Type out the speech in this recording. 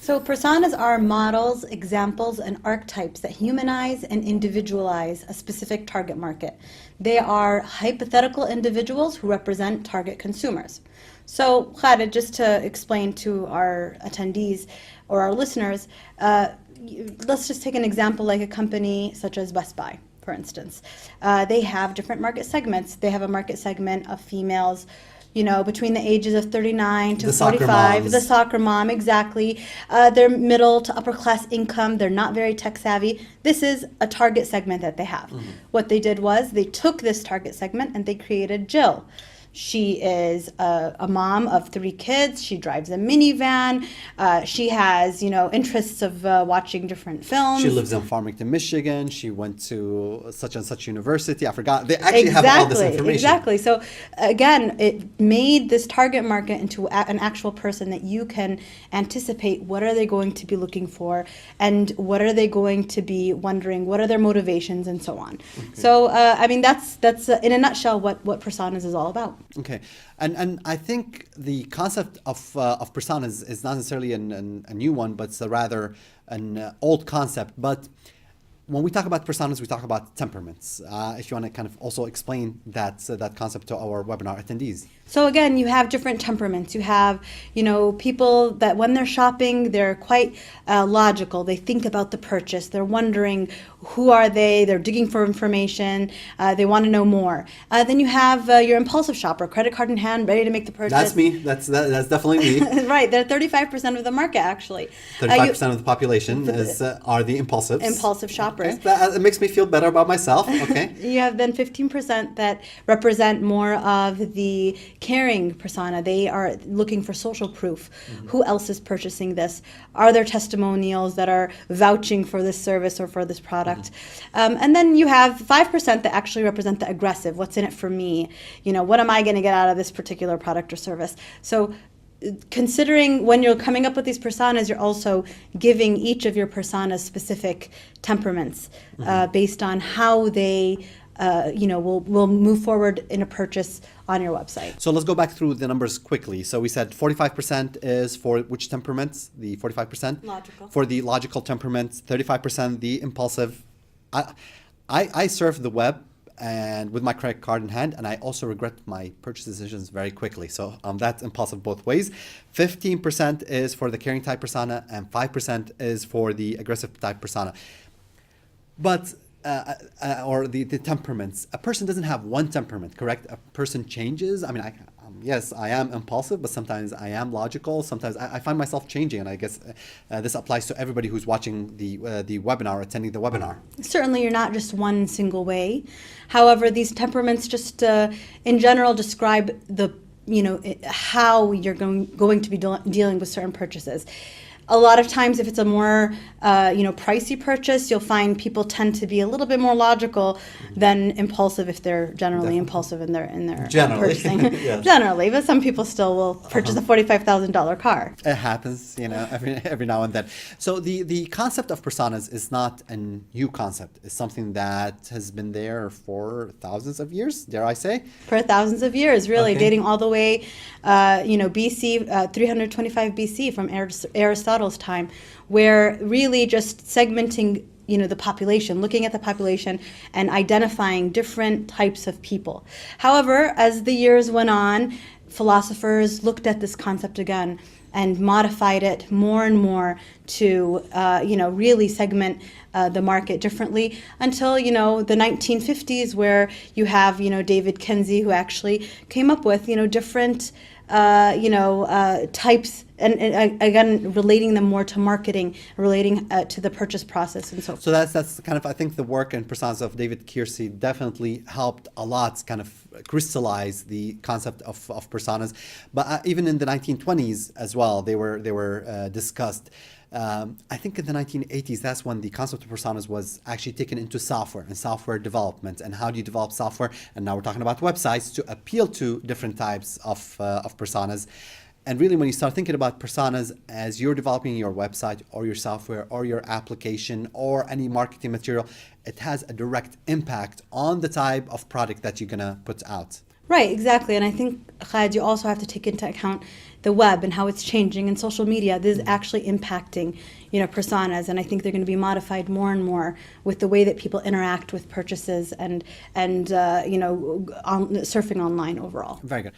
So personas are models, examples, and archetypes that humanize and individualize a specific target market. They are hypothetical individuals who represent target consumers. So Khalid, just to explain to our attendees or our listeners, let's just take an example like a company such as Best Buy, for instance. They have different market segments. They have a market segment of females, between the ages of 39 to 45, the soccer mom, exactly. They're middle to upper class income. They're not very tech savvy. This is a target segment that they have. Mm-hmm. What they did was they took this target segment and they created Jill. She is a mom of 3 kids. She drives a minivan. She has, interests of watching different films. She lives in Farmington, Michigan. She went to such and such university. I forgot. They actually have all this information. Exactly. So again, it made this target market into an actual person that you can anticipate what are they going to be looking for and what are they going to be wondering, what are their motivations and so on. Okay. So, that's in a nutshell what personas is all about. Okay, and I think the concept of personas is not necessarily a new one, but it's rather an old concept. But when we talk about personas, we talk about temperaments. If you want to kind of also explain that concept to our webinar attendees. So again, you have different temperaments. You have, people that when they're shopping, they're quite logical. They think about the purchase. They're wondering who are they. They're digging for information. They want to know more. Then you have your impulsive shopper, credit card in hand, ready to make the purchase. That's me. That's definitely me. Right. They're 35% of the market, actually. 35% of the population are the impulsives. Impulsive shoppers. Okay. It makes me feel better about myself. Okay. You have then 15% that represent more of the caring persona. They are looking for social proof. Mm-hmm. Who else is purchasing this? Are there testimonials that are vouching for this service or for this product? Mm-hmm. And then you have 5% that actually represent the aggressive. What's in it for me? What am I going to get out of this particular product or service? So considering when you're coming up with these personas, you're also giving each of your personas specific temperaments. Mm-hmm. Based on how they will move forward in a purchase on your website. So let's go back through the numbers quickly. So we said 45% is for which temperaments? The 45%? Logical. For the logical temperaments, 35% the impulsive. I surf the web and with my credit card in hand, and I also regret my purchase decisions very quickly. So that's impulsive both ways. 15% is for the caring type persona, and 5% is for the aggressive type persona. But or the temperaments. A person doesn't have one temperament, correct? A person changes. I mean, yes, I am impulsive, but sometimes I am logical. Sometimes I find myself changing, and I guess this applies to everybody who's watching the webinar, attending the webinar. Certainly, you're not just one single way. However, these temperaments just in general describe the how you're going to be dealing with certain purchases. A lot of times, if it's a more pricey purchase, you'll find people tend to be a little bit more logical than impulsive if they're generally impulsive in their purchasing. Yes. Generally, but some people still will purchase a $45,000 car. It happens, every now and then. So the concept of personas is not a new concept. It's something that has been there for thousands of years, dare I say? For thousands of years, really, okay. Dating all the way, BC, 325 BC from Aristotle's time, where really just segmenting the population, looking at the population and identifying different types of people. However, as the years went on, philosophers looked at this concept again and modified it more and more to really segment the market differently until the 1950s, where you have David Kinsey, who actually came up with different types, and again relating them more to marketing, relating to the purchase process and so forth. So that's kind of, I think the work and personas of David Kiersey definitely helped a lot kind of crystallize the concept of personas. But even in the 1920s as well, they were discussed. I think in the 1980s, that's when the concept of personas was actually taken into software and software development, and how do you develop software. And now we're talking about websites to appeal to different types of personas. And really, when you start thinking about personas as you're developing your website or your software or your application or any marketing material, it has a direct impact on the type of product that you're going to put out. Right, exactly. And I think Khalid, you also have to take into account the web and how it's changing, and social media. This is actually impacting, personas, and I think they're going to be modified more and more with the way that people interact with purchases and surfing online overall. Very good.